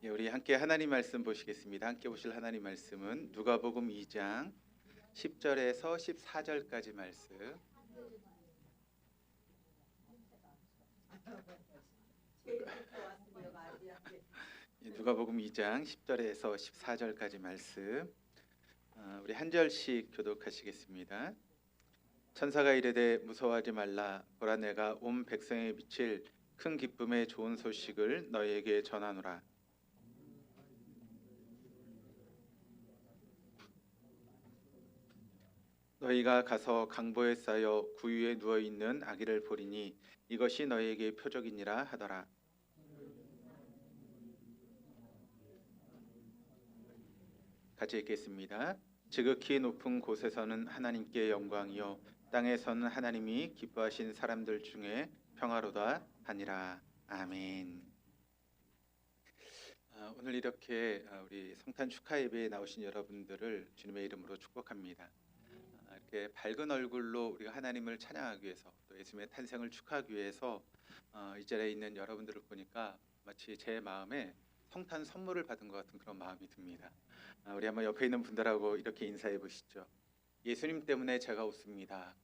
예, 우리 함께 하나님 말씀 보시겠습니다. 함께 보실 하나님 말씀은 누가복음 2장 10절에서 14절까지 말씀. 누가복음 2장 10절에서 14절까지 말씀. 우리 한 절씩 교독하시겠습니다. 천사가 이르되 무서워하지 말라. 보라, 내가 온 백성에 미칠 큰 기쁨의 좋은 소식을 너희에게 전하노라. 너희가 가서 강보에 쌓여 구유에 누워 있는 아기를 보리니 이것이 너희에게 표적이니라 하더라. 같이 읽겠습니다. 지극히 높은 곳에서는 하나님께 영광이요 땅에서는 하나님이 기뻐하신 사람들 중에 평화로다 하니라. 아멘. 오늘 이렇게 우리 성탄 축하 예배에 나오신 여러분들을 주님의 이름으로 축복합니다. 이렇게 밝은 얼굴로 우리가 하나님을 찬양하기 위해서, 또 예수님의 탄생을 축하하기 위해서 이 자리에 있는 여러분들을 보니까 마치 제 마음에 성탄 선물을 받은 것 같은 그런 마음이 듭니다. 우리 한번 옆에 있는 분들하고 이렇게 인사해 보시죠. 예수님 때문에 제가 웃습니다.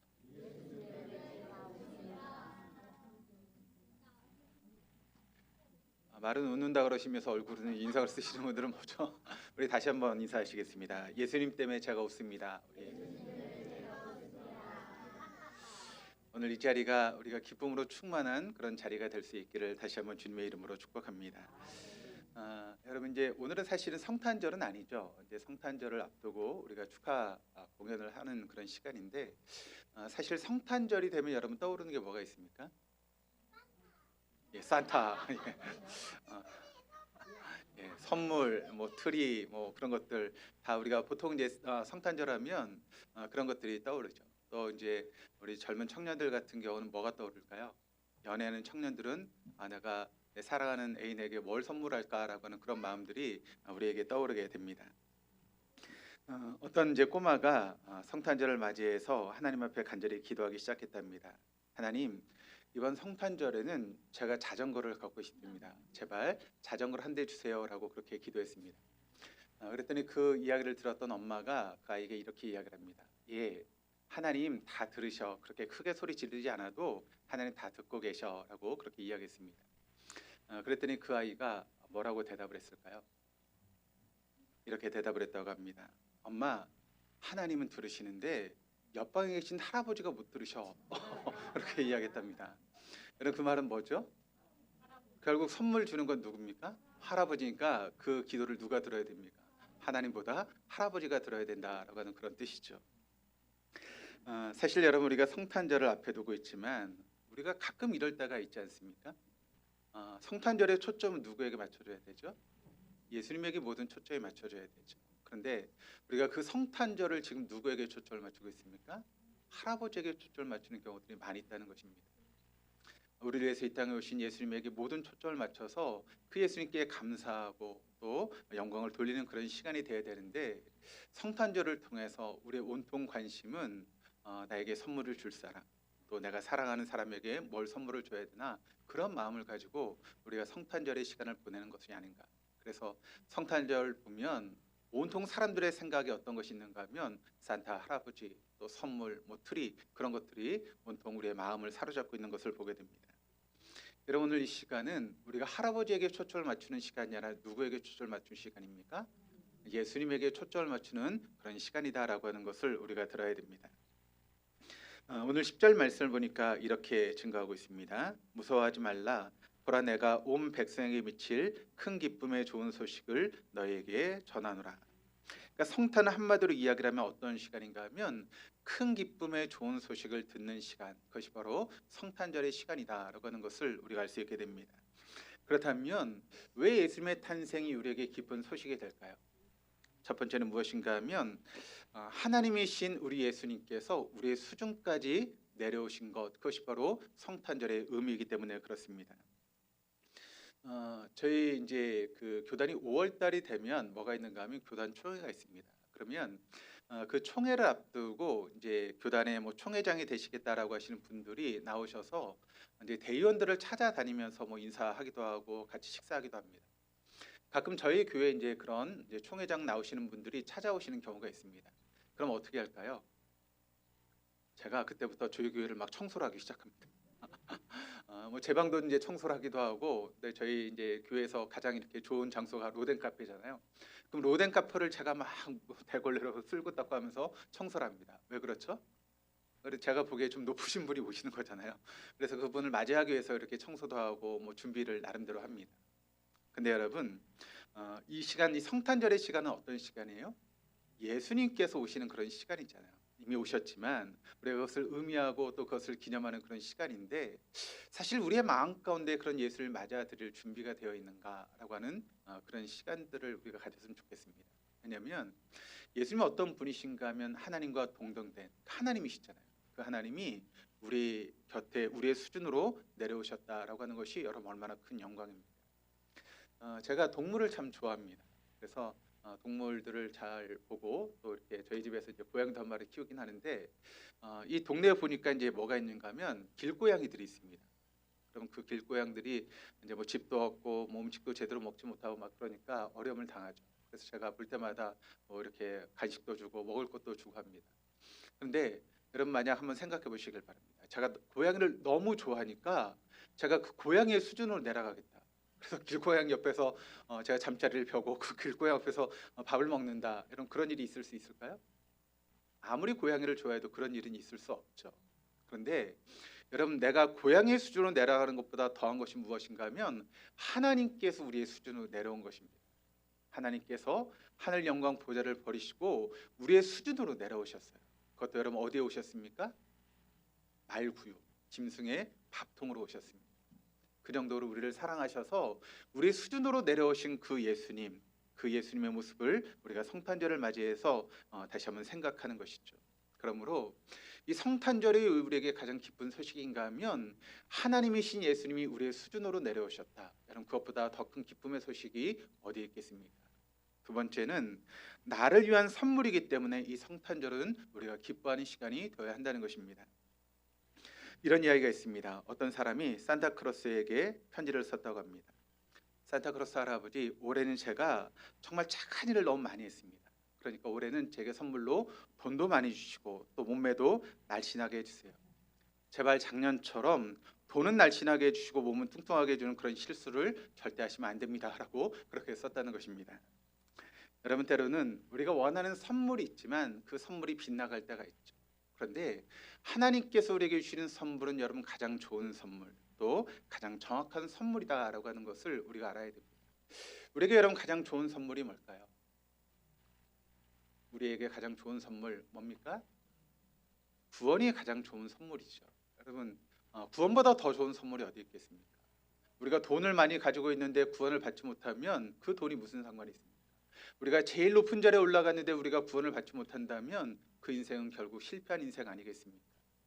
말은 웃는다 그러시면서 얼굴은 인상을 쓰시는 분들은 뭐죠? 우리 다시 한번 인사하시겠습니다. 예수님 때문에 제가 웃습니다. 오늘 이 자리가 우리가 기쁨으로 충만한 그런 자리가 될 수 있기를 다시 한번 주님의 이름으로 축복합니다. 여러분, 이제 오늘은 사실은 성탄절은 아니죠. 이제 성탄절을 앞두고 우리가 축하 공연을 하는 그런 시간인데, 사실 성탄절이 되면 여러분 떠오르는 게 뭐가 있습니까? 예, 산타. 예, 선물, 뭐 트리, 뭐 그런 것들 다 우리가 보통 이제 성탄절하면 그런 것들이 떠오르죠. 또 이제 우리 젊은 청년들 같은 경우는 뭐가 떠오를까요? 연애하는 청년들은 내가 내 사랑하는 애인에게 뭘 선물할까라고 하는 그런 마음들이 우리에게 떠오르게 됩니다. 어떤 이제 꼬마가 성탄절을 맞이해서 하나님 앞에 간절히 기도하기 시작했답니다. 하나님, 이번 성탄절에는 제가 자전거를 갖고 싶습니다. 제발 자전거를 한 대 주세요라고 그렇게 기도했습니다. 그랬더니 그 이야기를 들었던 엄마가 그 아이에게 이렇게 이야기를 합니다. 예, 하나님 다 들으셔. 그렇게 크게 소리 지르지 않아도 하나님 다 듣고 계셔라고 그렇게 이야기했습니다. 그랬더니 그 아이가 뭐라고 대답을 했을까요? 이렇게 대답을 했다고 합니다. 엄마, 하나님은 들으시는데 옆방에 계신 할아버지가 못 들으셔. 그렇게 이야기했답니다. 여러분, 그 말은 뭐죠? 결국 선물 주는 건 누굽니까? 할아버지니까 그 기도를 누가 들어야 됩니까? 하나님보다 할아버지가 들어야 된다라고 하는 그런 뜻이죠. 사실 여러분, 우리가 성탄절을 앞에 두고 있지만 우리가 가끔 이럴 때가 있지 않습니까? 성탄절의 초점은 누구에게 맞춰줘야 되죠? 예수님에게 모든 초점이 맞춰져야 되죠. 그런데 우리가 그 성탄절을 지금 누구에게 초점을 맞추고 있습니까? 할아버지에게 초점을 맞추는 경우들이 많이 있다는 것입니다. 우리를 위해서 이 땅에 오신 예수님에게 모든 초점을 맞춰서 그 예수님께 감사하고 또 영광을 돌리는 그런 시간이 되어야 되는데, 성탄절을 통해서 우리의 온통 관심은 나에게 선물을 줄 사람, 또 내가 사랑하는 사람에게 뭘 선물을 줘야 되나, 그런 마음을 가지고 우리가 성탄절의 시간을 보내는 것이 아닌가. 그래서 성탄절 보면 온통 사람들의 생각이 어떤 것이 있는가 하면 산타 할아버지, 또 선물, 뭐 트리, 그런 것들이 온통 우리의 마음을 사로잡고 있는 것을 보게 됩니다. 여러분, 오늘 이 시간은 우리가 할아버지에게 초점을 맞추는 시간이 아니라 누구에게 초점을 맞추는 시간입니까? 예수님에게 초점을 맞추는 그런 시간이다라고 하는 것을 우리가 들어야 됩니다. 오늘 10절 말씀을 보니까 이렇게 증거하고 있습니다. 무서워하지 말라. 보라, 내가 온 백성에게 미칠 큰 기쁨의 좋은 소식을 너희에게 전하노라. 그러니까 성탄은 한마디로 이야기를 하면 어떤 시간인가 하면 큰 기쁨의 좋은 소식을 듣는 시간, 그것이 바로 성탄절의 시간이다라고 하는 것을 우리가 알 수 있게 됩니다. 그렇다면 왜 예수님의 탄생이 우리에게 기쁜 소식이 될까요? 첫 번째는 무엇인가 하면 하나님이신 우리 예수님께서 우리의 수중까지 내려오신 것, 그것이 바로 성탄절의 의미이기 때문에 그렇습니다. 저희 이제 그 교단이 5월 달이 되면 뭐가 있는가 하면 교단 총회가 있습니다. 그러면 그 총회를 앞두고 이제 교단의 뭐 총회장이 되시겠다라고 하시는 분들이 나오셔서 이제 대의원들을 찾아다니면서 뭐 인사하기도 하고 같이 식사하기도 합니다. 가끔 저희 교회에 이제 그런 이제 총회장 나오시는 분들이 찾아오시는 경우가 있습니다. 그럼 어떻게 할까요? 제가 그때부터 저희 교회를 막 청소를 하기 시작합니다. 뭐 제 방도 이제 청소를 하기도 하고, 네, 저희 이제 교회에서 가장 이렇게 좋은 장소가 로덴 카페잖아요. 그럼 로덴 카페를 제가 막 대걸레로 쓸고 닦고 하면서 청소를 합니다. 왜 그렇죠? 그래서 제가 보기에 좀 높으신 분이 오시는 거잖아요. 그래서 그분을 맞이하기 위해서 이렇게 청소도 하고 뭐 준비를 나름대로 합니다. 근데 여러분, 이 시간, 이 성탄절의 시간은 어떤 시간이에요? 예수님께서 오시는 그런 시간이잖아요. 이미 오셨지만 우리가 그것을 의미하고 또 그것을 기념하는 그런 시간인데, 사실 우리의 마음 가운데 그런 예수를 맞아들일 준비가 되어 있는가라고 하는 그런 시간들을 우리가 가졌으면 좋겠습니다. 왜냐하면 예수님이 어떤 분이신가 하면 하나님과 동등된 하나님이시잖아요. 그 하나님이 우리 곁에 우리의 수준으로 내려오셨다라고 하는 것이 여러분 얼마나 큰 영광입니다. 제가 동물을 참 좋아합니다. 그래서 동물들을 잘 보고 또 이렇게 저희 집에서 이제 고양이도 한 마리 키우긴 하는데, 이 동네에 보니까 이제 뭐가 있는가 하면 길고양이들이 있습니다. 그럼 그 길고양들이 이제 뭐 집도 없고 뭐 음식도 제대로 먹지 못하고 막 그러니까 어려움을 당하죠. 그래서 제가 볼 때마다 뭐 이렇게 간식도 주고 먹을 것도 주고 합니다. 그런데 여러분 만약 한번 생각해 보시길 바랍니다. 제가 고양이를 너무 좋아하니까 제가 그 고양이의 수준으로 내려가겠다. 그래서 길고양이 옆에서 제가 잠자리를 펴고 그 길고양이 옆에서 밥을 먹는다, 이런 그런 일이 있을 수 있을까요? 아무리 고양이를 좋아해도 그런 일은 있을 수 없죠. 그런데 여러분, 내가 고양이의 수준으로 내려가는 것보다 더한 것이 무엇인가 하면 하나님께서 우리의 수준으로 내려온 것입니다. 하나님께서 하늘 영광 보좌를 버리시고 우리의 수준으로 내려오셨어요. 그것도 여러분 어디에 오셨습니까? 말구유, 짐승의 밥통으로 오셨습니다. 그 정도로 우리를 사랑하셔서 우리 수준으로 내려오신 그 예수님, 그 예수님의 모습을 우리가 성탄절을 맞이해서 다시 한번 생각하는 것이죠. 그러므로 이 성탄절이 우리에게 가장 기쁜 소식인가 하면 하나님이신 예수님이 우리의 수준으로 내려오셨다. 여러분, 그것보다 더 큰 기쁨의 소식이 어디에 있겠습니까? 두 번째는 나를 위한 선물이기 때문에 이 성탄절은 우리가 기뻐하는 시간이 되어야 한다는 것입니다. 이런 이야기가 있습니다. 어떤 사람이 산타크로스에게 편지를 썼다고 합니다. 산타크로스 할아버지, 올해는 제가 정말 착한 일을 너무 많이 했습니다. 그러니까 올해는 제게 선물로 돈도 많이 주시고 또 몸매도 날씬하게 해주세요. 제발 작년처럼 돈은 날씬하게 해주시고 몸은 뚱뚱하게 해주는 그런 실수를 절대 하시면 안 됩니다 라고 그렇게 썼다는 것입니다. 여러분, 때로는 우리가 원하는 선물이 있지만 그 선물이 빗나갈 때가 있죠. 그런데 하나님께서 우리에게 주시는 선물은 여러분 가장 좋은 선물, 또 가장 정확한 선물이다라고 하는 것을 우리가 알아야 됩니다. 우리에게 여러분 가장 좋은 선물이 뭘까요? 우리에게 가장 좋은 선물 뭡니까? 구원이 가장 좋은 선물이죠. 여러분, 구원보다 더 좋은 선물이 어디 있겠습니까? 우리가 돈을 많이 가지고 있는데 구원을 받지 못하면 그 돈이 무슨 상관이 있습니까? 우리가 제일 높은 자리에 올라갔는데 우리가 구원을 받지 못한다면 그 인생은 결국 실패한 인생 아니겠습니까?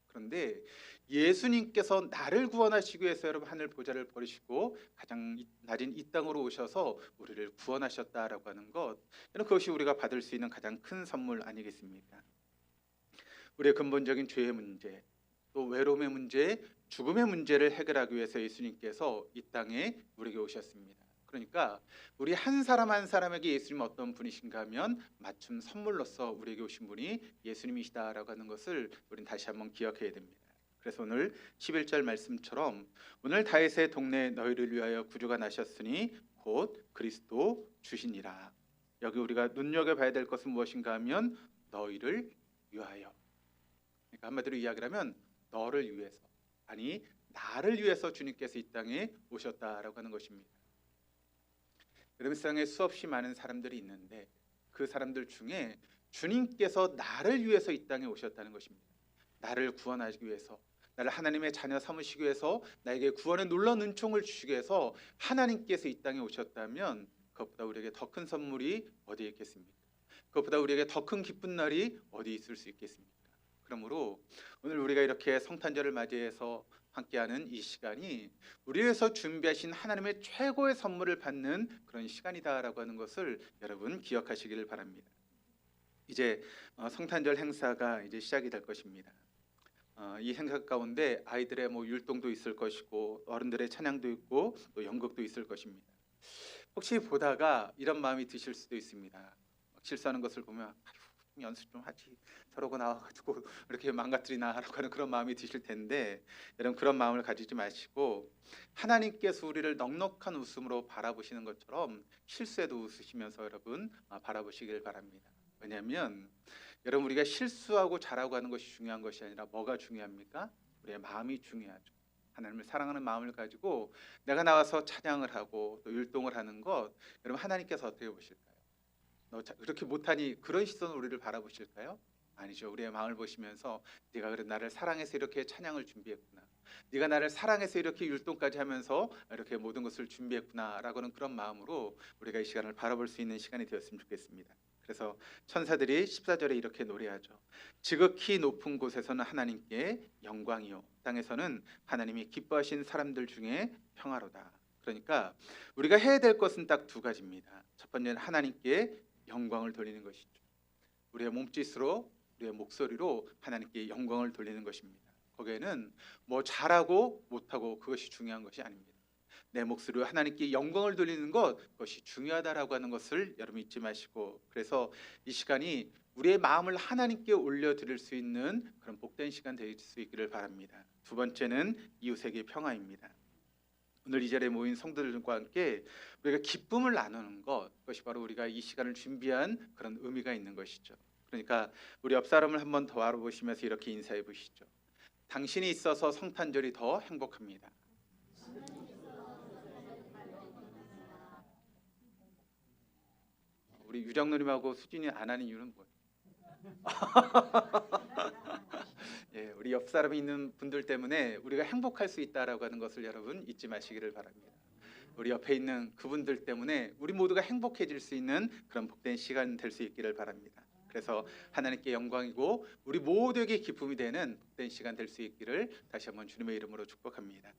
그런데 예수님께서 나를 구원하시기 위해서 여러분 하늘 보좌를 버리시고 가장 낮은 이 땅으로 오셔서 우리를 구원하셨다라고 하는 것, 그것이 우리가 받을 수 있는 가장 큰 선물 아니겠습니까? 우리의 근본적인 죄의 문제, 또 외로움의 문제, 죽음의 문제를 해결하기 위해서 예수님께서 이 땅에 우리에게 오셨습니다. 그러니까 우리 한 사람 한 사람에게 예수님은 어떤 분이신가 하면 맞춤 선물로서 우리에게 오신 분이 예수님이시다라고 하는 것을 우리는 다시 한번 기억해야 됩니다. 그래서 오늘 11절 말씀처럼 오늘 다윗의 동네 너희를 위하여 구주가 나셨으니 곧 그리스도 주시니라. 여기 우리가 눈여겨봐야 될 것은 무엇인가 하면 너희를 위하여. 그러니까 한마디로 이야기를 하면 너를 위해서, 아니 나를 위해서 주님께서 이 땅에 오셨다라고 하는 것입니다. 여러분, 세상에 수없이 많은 사람들이 있는데 그 사람들 중에 주님께서 나를 위해서 이 땅에 오셨다는 것입니다. 나를 구원하시기 위해서, 나를 하나님의 자녀 삼으시기 위해서, 나에게 구원의 놀라운 은총을 주시기 위해서 하나님께서 이 땅에 오셨다면 그것보다 우리에게 더 큰 선물이 어디에 있겠습니까? 그것보다 우리에게 더 큰 기쁜 날이 어디 있을 수 있겠습니까? 그러므로 오늘 우리가 이렇게 성탄절을 맞이해서 함께하는 이 시간이 우리 위해서 준비하신 하나님의 최고의 선물을 받는 그런 시간이다라고 하는 것을 여러분 기억하시기를 바랍니다. 이제 성탄절 행사가 이제 시작이 될 것입니다. 이 행사 가운데 아이들의 율동도 있을 것이고 어른들의 찬양도 있고 또 연극도 있을 것입니다. 혹시 보다가 이런 마음이 드실 수도 있습니다. 막 실수하는 것을 보면 아휴, 연습 좀 하지. 저러고 나와가지고 이렇게 망가뜨리나라고 하는 그런 마음이 드실 텐데, 여러분 그런 마음을 가지지 마시고 하나님께서 우리를 넉넉한 웃음으로 바라보시는 것처럼 실수에도 웃으시면서 여러분 바라보시길 바랍니다. 왜냐하면 여러분 우리가 실수하고 잘하고 하는 것이 중요한 것이 아니라 뭐가 중요합니까? 우리의 마음이 중요하죠. 하나님을 사랑하는 마음을 가지고 내가 나와서 찬양을 하고 또 율동을 하는 것, 여러분 하나님께서 어떻게 보실까요? 너 그렇게 못하니 그런 시선으로 우리를 바라보실까요? 아니죠. 우리의 마음을 보시면서 네가 그래 나를 사랑해서 이렇게 찬양을 준비했구나. 네가 나를 사랑해서 이렇게 율동까지 하면서 이렇게 모든 것을 준비했구나라고는 그런 마음으로 우리가 이 시간을 바라볼 수 있는 시간이 되었으면 좋겠습니다. 그래서 천사들이 14절에 이렇게 노래하죠. 지극히 높은 곳에서는 하나님께 영광이요 땅에서는 하나님이 기뻐하신 사람들 중에 평화로다. 그러니까 우리가 해야 될 것은 딱 두 가지입니다. 첫 번째는 하나님께 영광을 돌리는 것이죠. 우리의 몸짓으로 우리의 목소리로 하나님께 영광을 돌리는 것입니다. 거기에는 뭐 잘하고 못하고 그것이 중요한 것이 아닙니다. 내 목소리로 하나님께 영광을 돌리는 것, 그것이 중요하다라고 하는 것을 여러분 잊지 마시고, 그래서 이 시간이 우리의 마음을 하나님께 올려드릴 수 있는 그런 복된 시간 될 수 있기를 바랍니다. 두 번째는 이웃에게 평화입니다. 오늘 이 자리에 모인 성도들과 함께 우리가 기쁨을 나누는 것, 그것이 바로 우리가 이 시간을 준비한 그런 의미가 있는 것이죠. 그러니까 우리 옆 사람을 한번 더 알아보시면서 이렇게 인사해 보시죠. 당신이 있어서 성탄절이 더 행복합니다. 우리 유정 누님하고 수진이 안 하는 이유는 뭐예요? 예, 우리 옆 사람이 있는 분들 때문에 우리가 행복할 수 있다라고 하는 것을 여러분 잊지 마시기를 바랍니다. 우리 옆에 있는 그분들 때문에 우리 모두가 행복해질 수 있는 그런 복된 시간 될 수 있기를 바랍니다. 그래서 하나님께 영광이고 우리 모두에게 기쁨이 되는 복된 시간 될 수 있기를 다시 한번 주님의 이름으로 축복합니다.